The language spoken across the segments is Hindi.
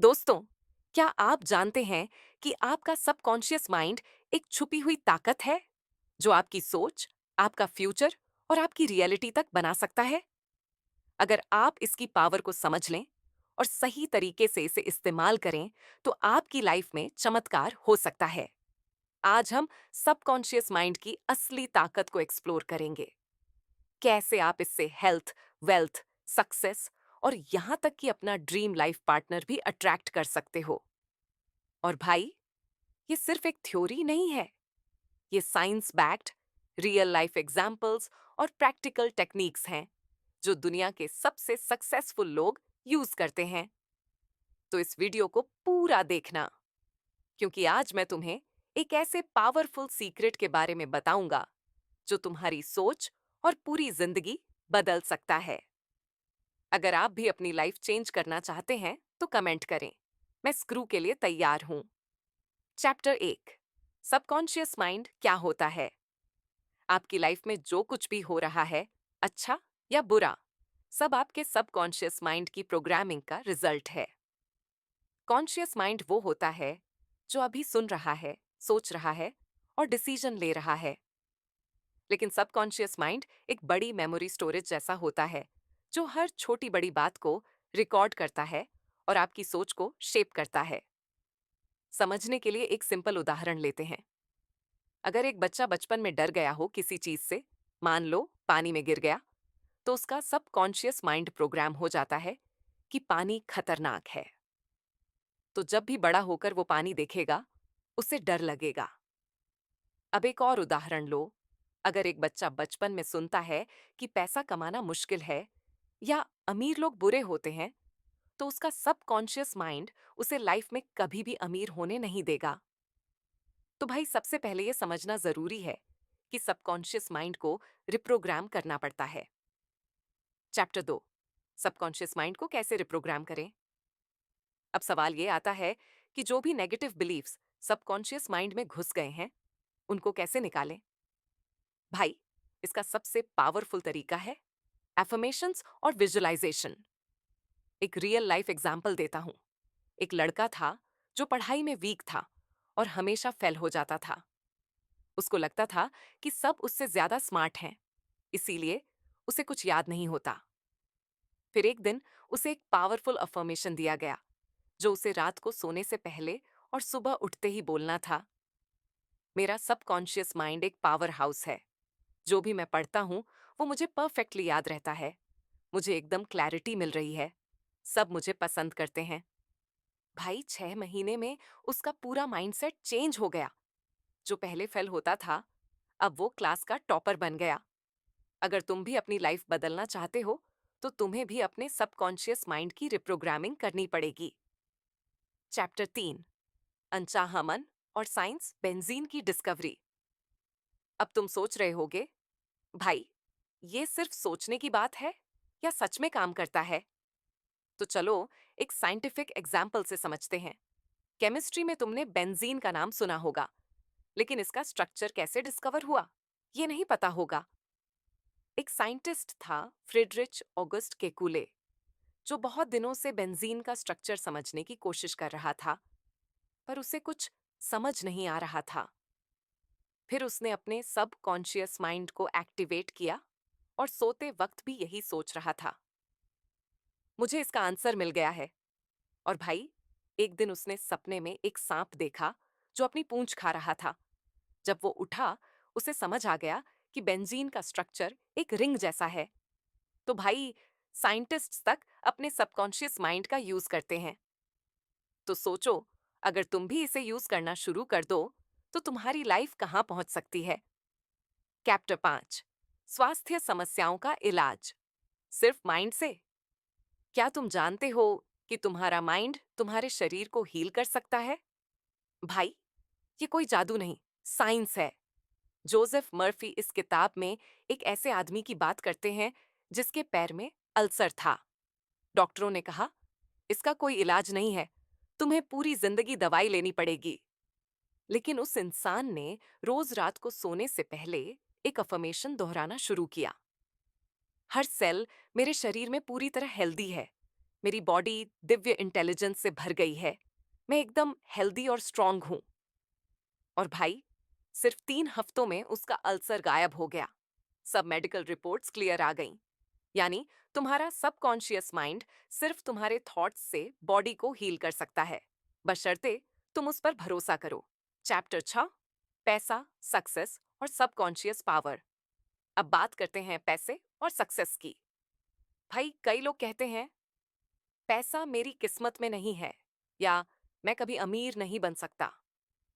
दोस्तों, क्या आप जानते हैं कि आपका सबकॉन्शियस माइंड एक छुपी हुई ताकत है जो आपकी सोच, आपका फ्यूचर और आपकी रियलिटी तक बना सकता है? अगर आप इसकी पावर को समझ लें और सही तरीके से इसे इस्तेमाल करें, तो आपकी लाइफ में चमत्कार हो सकता है। आज हम सबकॉन्शियस माइंड की असली ताकत को एक्सप्लोर करेंगे। कैसे आप इससे हेल्थ, वेल्थ, सक्सेस और यहां तक कि अपना ड्रीम लाइफ पार्टनर भी अट्रैक्ट कर सकते हो। और भाई, ये सिर्फ एक थ्योरी नहीं है, ये science backed, real life examples और प्रैक्टिकल टेक्निक्स हैं जो दुनिया के सबसे सक्सेसफुल लोग यूज करते हैं। तो इस वीडियो को पूरा देखना, क्योंकि आज मैं तुम्हें एक ऐसे पावरफुल सीक्रेट के बारे में बताऊंगा जो तुम्हारी सोच और पूरी जिंदगी बदल सकता है। अगर आप भी अपनी लाइफ चेंज करना चाहते हैं तो कमेंट करें, मैं स्क्रू के लिए तैयार हूं। चैप्टर 1, सबकॉन्शियस माइंड क्या होता है। आपकी लाइफ में जो कुछ भी हो रहा है, अच्छा या बुरा, सब आपके सबकॉन्शियस माइंड की प्रोग्रामिंग का रिजल्ट है। कॉन्शियस माइंड वो होता है जो अभी सुन रहा है, सोच रहा है और डिसीजन ले रहा है। लेकिन सबकॉन्शियस माइंड एक बड़ी मेमोरी स्टोरेज जैसा होता है जो हर छोटी बड़ी बात को रिकॉर्ड करता है और आपकी सोच को शेप करता है। समझने के लिए एक सिंपल उदाहरण लेते हैं। अगर एक बच्चा बचपन में डर गया हो किसी चीज से, मान लो पानी में गिर गया, तो उसका सबकॉन्शियस माइंड प्रोग्राम हो जाता है कि पानी खतरनाक है। तो जब भी बड़ा होकर वो पानी देखेगा, उसे डर लगेगा। अब एक और उदाहरण लो। अगर एक बच्चा बचपन में सुनता है कि पैसा कमाना मुश्किल है या अमीर लोग बुरे होते हैं, तो उसका सबकॉन्शियस माइंड उसे लाइफ में कभी भी अमीर होने नहीं देगा। तो भाई, सबसे पहले ये समझना जरूरी है कि सबकॉन्शियस माइंड को रिप्रोग्राम करना पड़ता है। चैप्टर 2, सबकॉन्शियस माइंड को कैसे रिप्रोग्राम करें। अब सवाल ये आता है कि जो भी नेगेटिव बिलीव्स सबकॉन्शियस माइंड में घुस गए हैं, उनको कैसे निकालें। भाई, इसका सबसे पावरफुल तरीका है एफर्मेशंस और विजुअलाइजेशन। एक रियल लाइफ एग्जाम्पल देता हूं। एक लड़का था जो पढ़ाई में वीक था और हमेशा फेल हो जाता था। उसको लगता था कि सब उससे ज्यादा स्मार्ट हैं, इसीलिए उसे कुछ याद नहीं होता। फिर एक दिन उसे एक पावरफुल अफर्मेशन दिया गया जो उसे रात को सोने से पहले और सुबह उठते ही बोलना था। मेरा सबकॉन्शियस माइंड एक पावर हाउस है। जो भी मैं पढ़ता हूं वो मुझे परफेक्टली याद रहता है। मुझे एकदम क्लैरिटी मिल रही है। सब मुझे पसंद करते हैं। भाई, 6 महीने में उसका पूरा माइंडसेट चेंज हो गया। जो पहले फेल होता था, अब वो क्लास का टॉपर बन गया। अगर तुम भी अपनी लाइफ बदलना चाहते हो, तो तुम्हें भी अपने सबकॉन्शियस माइंड की रिप्रोग्रामिंग करनी पड़ेगी। चैप्टर 3, अनचाहा मन और साइंस बेंजीन की डिस्कवरी। अब तुम सोच रहे होगे, भाई, ये सिर्फ सोचने की बात है या सच में काम करता है? तो चलो एक साइंटिफिक एग्जाम्पल से समझते हैं। केमिस्ट्री में तुमने बेंजीन का नाम सुना होगा, लेकिन इसका स्ट्रक्चर कैसे डिस्कवर हुआ, ये नहीं पता होगा। एक साइंटिस्ट था, फ्रिडरिच ऑगस्ट केकुले, जो बहुत दिनों से बेंजीन का स्ट्रक्चर समझने की कोशिश कर रहा था, पर उसे कुछ समझ नहीं आ रहा था। फिर उसने अपने सब कॉन्शियस माइंड को एक्टिवेट किया और सोते वक्त भी यही सोच रहा था, मुझे इसका आंसर मिल गया है। और भाई, एक दिन उसने सपने में एक सांप देखा जो अपनी पूंछ खा रहा था। जब वो उठा, उसे समझ आ गया कि बेंजीन का स्ट्रक्चर एक रिंग जैसा है। तो भाई, साइंटिस्ट्स तक अपने सबकॉन्शियस माइंड का यूज करते हैं। तो सोचो, अगर तुम भी इसे यूज करना शुरू कर दो, तो तुम्हारी लाइफ कहां पहुंच सकती है। चैप्टर 5, स्वास्थ्य समस्याओं का इलाज, सिर्फ माइंड से। क्या तुम जानते हो कि तुम्हारा माइंड तुम्हारे शरीर को हील कर सकता है? भाई, ये कोई जादू नहीं, साइंस है। जोसेफ मर्फी इस किताब में एक ऐसे आदमी की बात करते हैं जिसके पैर में अल्सर था। डॉक्टरों ने कहा, इसका कोई इलाज नहीं है, तुम्हें पूरी जिंदगी दवाई लेनी पड़ेगी। लेकिन उस इंसान ने रोज रात को सोने से पहले एक अफर्मेशन दोहराना शुरू किया। हर सेल मेरे शरीर में पूरी तरह हेल्दी है। मेरी बॉडी दिव्य इंटेलिजेंस से भर गई है। मैं एकदम हेल्दी और स्ट्रांग हूं। और भाई, सिर्फ 3 हफ्तों में उसका अल्सर गायब हो गया। सब मेडिकल रिपोर्ट्स क्लियर आ गईं। यानी तुम्हारा सबकॉन्शियस माइंड सिर्फ तुम्हारे थॉट्स से बॉडी को हील कर सकता है, बशर्ते तुम उस पर भरोसा करो। चैप्टर 6, पैसा, सक्सेस और सबकॉन्शियस पावर। अब बात करते हैं पैसे और सक्सेस की। भाई, कई लोग कहते हैं पैसा मेरी किस्मत में नहीं है, या मैं कभी अमीर नहीं बन सकता।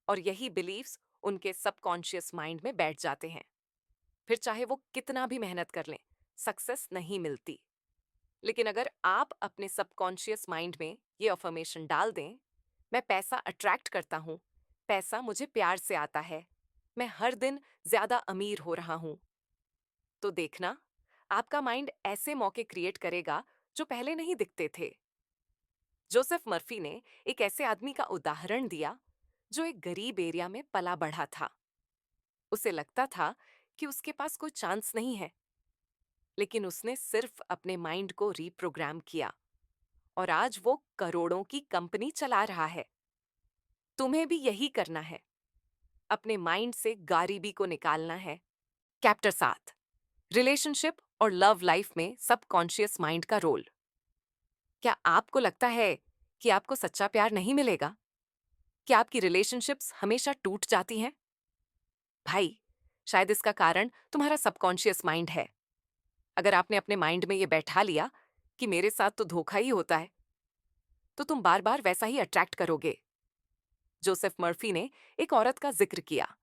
और यही बिलीव्स उनके सबकॉन्शियस माइंड में बैठ जाते हैं। फिर चाहे वो कितना भी मेहनत कर लें, सक्सेस नहीं मिलती। लेकिन अगर आप अपने सबकॉन्शियस माइंड में ये अफर्मेशन डाल दें, मैं पैसा अट्रैक्ट करता हूँ, पैसा मुझे प्यार से आता है, मैं हर दिन ज्यादा अमीर हो रहा हूँ, तो देखना, आपका माइंड ऐसे मौके क्रिएट करेगा जो पहले नहीं दिखते थे। जोसेफ मर्फी ने एक ऐसे आदमी का उदाहरण दिया जो एक गरीब एरिया में पला बढ़ा था। उसे लगता था कि उसके पास कोई चांस नहीं है, लेकिन उसने सिर्फ अपने माइंड को रीप्रोग्राम किया और आज वो करोड़ों की कंपनी चला रहा है। तुम्हें भी यही करना है, अपने माइंड से गरीबी को निकालना है। चैप्टर 7, रिलेशनशिप और लव लाइफ में सबकॉन्शियस माइंड का रोल। क्या आपको लगता है कि आपको सच्चा प्यार नहीं मिलेगा? क्या आपकी रिलेशनशिप्स हमेशा टूट जाती हैं? भाई, शायद इसका कारण तुम्हारा सबकॉन्शियस माइंड है। अगर आपने अपने माइंड में ये बैठा लिया कि मेरे साथ तो धोखा ही होता है, तो तुम बार बार वैसा ही अट्रैक्ट करोगे। जोसेफ मर्फी ने एक औरत का जिक्र किया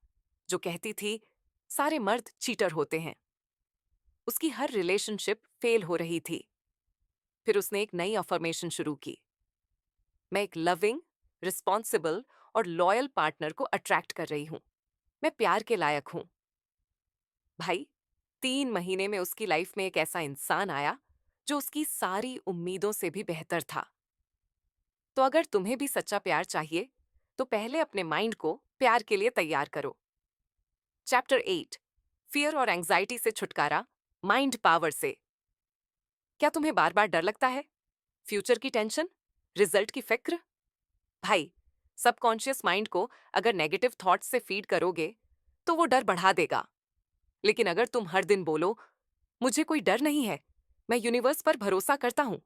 जो कहती थी सारे मर्द चीटर होते हैं। उसकी हर रिलेशनशिप फेल हो रही थी। फिर उसने एक नई अफर्मेशन शुरू की, मैं एक लविंग, रिस्पॉन्सिबल और लॉयल पार्टनर को अट्रैक्ट कर रही हूं। मैं प्यार के लायक हूं। भाई, 3 महीने में उसकी लाइफ में एक ऐसा इंसान आया जो उसकी सारी उम्मीदों से भी बेहतर था। तो अगर तुम्हें भी सच्चा प्यार चाहिए, तो पहले अपने माइंड को प्यार के लिए तैयार करो। चैप्टर 8, फियर और एंजाइटी से छुटकारा, माइंड पावर से। क्या तुम्हें बार बार डर लगता है? फ्यूचर की टेंशन, रिजल्ट की फिक्र? भाई, सबकॉन्शियस माइंड को अगर नेगेटिव थॉट्स से फीड करोगे, तो वो डर बढ़ा देगा। लेकिन अगर तुम हर दिन बोलो, मुझे कोई डर नहीं है, मैं यूनिवर्स पर भरोसा करता हूं,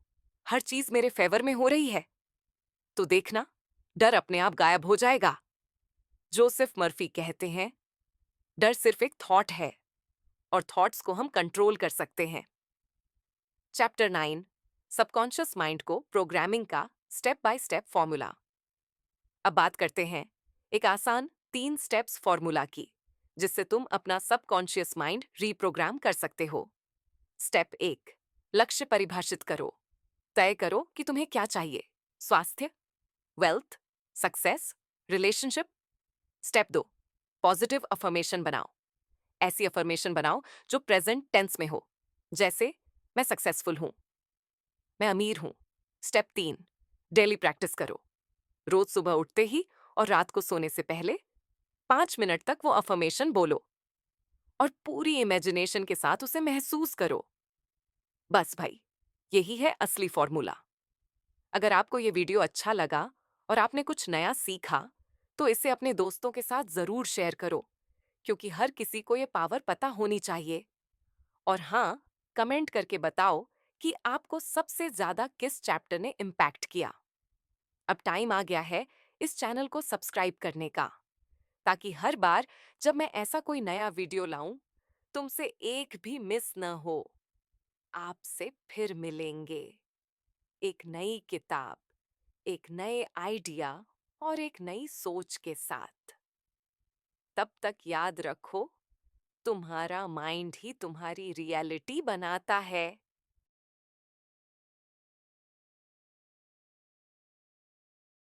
हर चीज मेरे फेवर में हो रही है, तो देखना, डर अपने आप गायब हो जाएगा। जोसेफ मर्फी कहते हैं, डर सिर्फ एक थॉट है और थॉट्स को हम कंट्रोल कर सकते हैं। चैप्टर 9, सबकॉन्शियस माइंड को प्रोग्रामिंग का स्टेप बाय स्टेप फॉर्मूला। अब बात करते हैं एक आसान 3 स्टेप्स फॉर्मूला की, जिससे तुम अपना सबकॉन्शियस माइंड रीप्रोग्राम कर सकते हो। स्टेप 1, लक्ष्य परिभाषित करो। तय करो कि तुम्हें क्या चाहिए, स्वास्थ्य, wealth, success, relationship. Step 2, positive affirmation बनाओ। ऐसी अफर्मेशन बनाओ जो प्रेजेंट टेंस में हो, जैसे मैं सक्सेसफुल हूं, मैं अमीर हूं। स्टेप 3, डेली प्रैक्टिस करो। रोज सुबह उठते ही और रात को सोने से पहले 5 मिनट तक वो अफर्मेशन बोलो और पूरी इमेजिनेशन के साथ उसे महसूस करो। बस भाई, यही है असली फॉर्मूला। अगर आपको ये वीडियो अच्छा लगा और आपने कुछ नया सीखा, तो इसे अपने दोस्तों के साथ जरूर शेयर करो, क्योंकि हर किसी को ये पावर पता होनी चाहिए। और हाँ, कमेंट करके बताओ कि आपको सबसे ज्यादा किस चैप्टर ने इम्पैक्ट किया। अब टाइम आ गया है इस चैनल को सब्सक्राइब करने का, ताकि हर बार जब मैं ऐसा कोई नया वीडियो लाऊं, तुमसे एक भी मिस न हो। आपसे फिर मिलेंगे एक नई किताब, एक नए आइडिया और एक नई सोच के साथ। तब तक याद रखो, तुम्हारा माइंड ही तुम्हारी रियलिटी बनाता है।